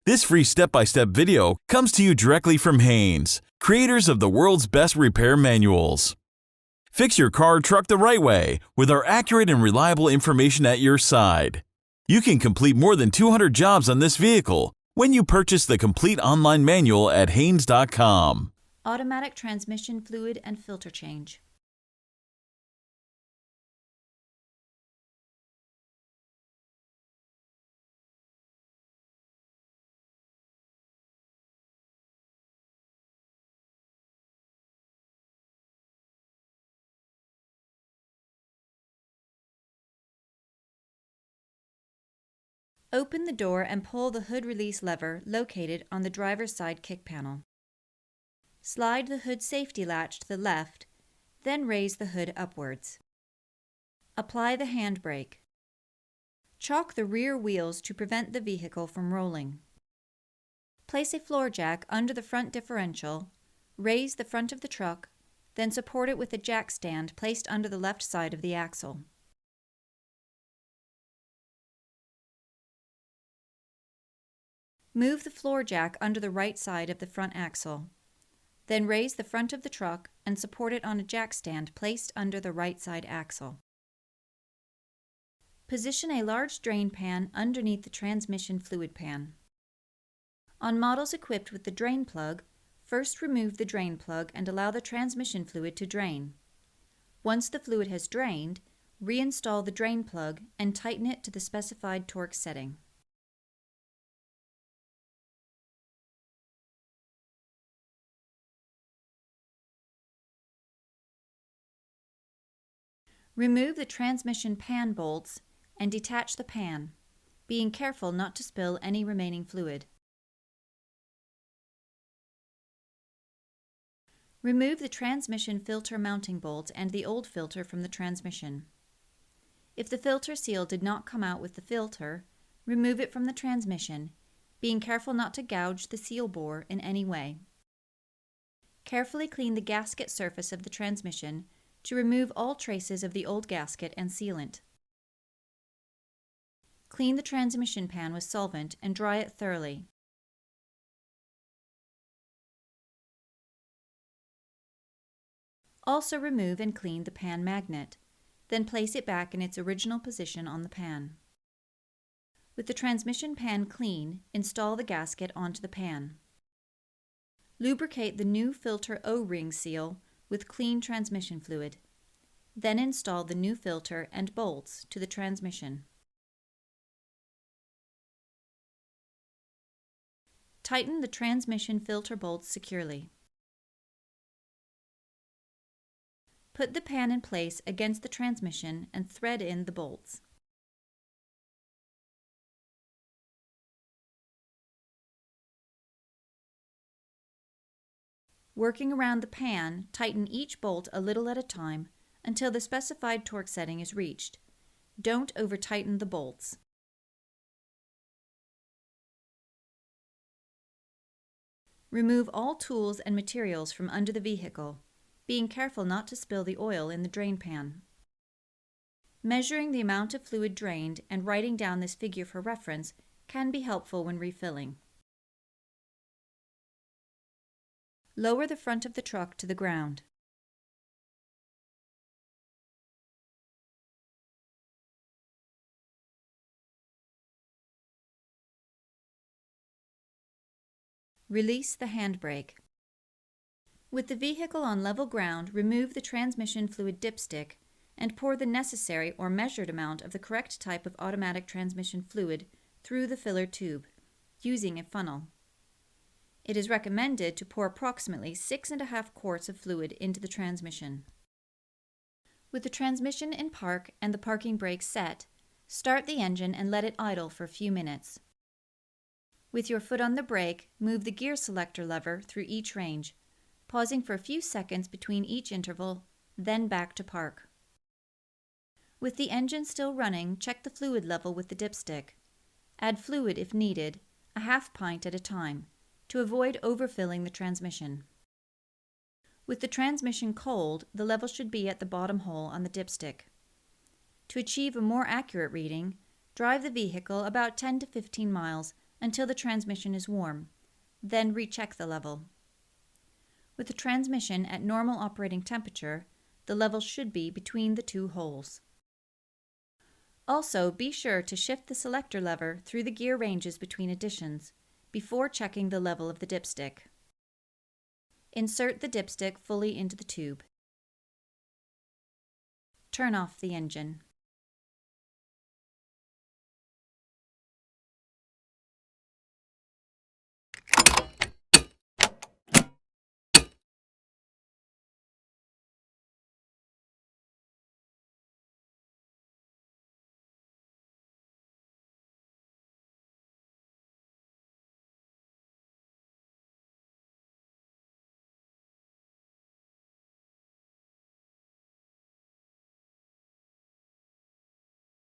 This free step-by-step video comes to you directly from Haynes, creators of the world's best repair manuals. Fix your car or truck the right way with our accurate and reliable information at your side. You can complete more than 200 jobs on this vehicle when you purchase the complete online manual at Haynes.com. Automatic transmission fluid and filter change. Open the door and pull the hood release lever located on the driver's side kick panel. Slide the hood safety latch to the left, then raise the hood upwards. Apply the handbrake. Chock the rear wheels to prevent the vehicle from rolling. Place a floor jack under the front differential, raise the front of the truck, then support it with a jack stand placed under the left side of the axle. Move the floor jack under the right side of the front axle. Then raise the front of the truck and support it on a jack stand placed under the right side axle. Position a large drain pan underneath the transmission fluid pan. On models equipped with the drain plug, first remove the drain plug and allow the transmission fluid to drain. Once the fluid has drained, reinstall the drain plug and tighten it to the specified torque setting. Remove the transmission pan bolts and detach the pan, being careful not to spill any remaining fluid. Remove the transmission filter mounting bolt and the old filter from the transmission. If the filter seal did not come out with the filter, remove it from the transmission, being careful not to gouge the seal bore in any way. Carefully clean the gasket surface of the transmission to remove all traces of the old gasket and sealant. Clean the transmission pan with solvent and dry it thoroughly. Also remove and clean the pan magnet, then place it back in its original position on the pan. With the transmission pan clean, install the gasket onto the pan. Lubricate the new filter O-ring seal with clean transmission fluid. Then install the new filter and bolts to the transmission. Tighten the transmission filter bolts securely. Put the pan in place against the transmission and thread in the bolts. Working around the pan, tighten each bolt a little at a time until the specified torque setting is reached. Don't over-tighten the bolts. Remove all tools and materials from under the vehicle, being careful not to spill the oil in the drain pan. Measuring the amount of fluid drained and writing down this figure for reference can be helpful when refilling. Lower the front of the truck to the ground. Release the handbrake. With the vehicle on level ground, remove the transmission fluid dipstick and pour the necessary or measured amount of the correct type of automatic transmission fluid through the filler tube, using a funnel. It is recommended to pour approximately 6.5 quarts of fluid into the transmission. With the transmission in park and the parking brake set, start the engine and let it idle for a few minutes. With your foot on the brake, move the gear selector lever through each range, pausing for a few seconds between each interval, then back to park. With the engine still running, check the fluid level with the dipstick. Add fluid if needed, a half pint at a time, to avoid overfilling the transmission. With the transmission cold, the level should be at the bottom hole on the dipstick. To achieve a more accurate reading, drive the vehicle about 10 to 15 miles until the transmission is warm, then recheck the level. With the transmission at normal operating temperature, the level should be between the two holes. Also, be sure to shift the selector lever through the gear ranges between additions before checking the level of the dipstick. Insert the dipstick fully into the tube. Turn off the engine.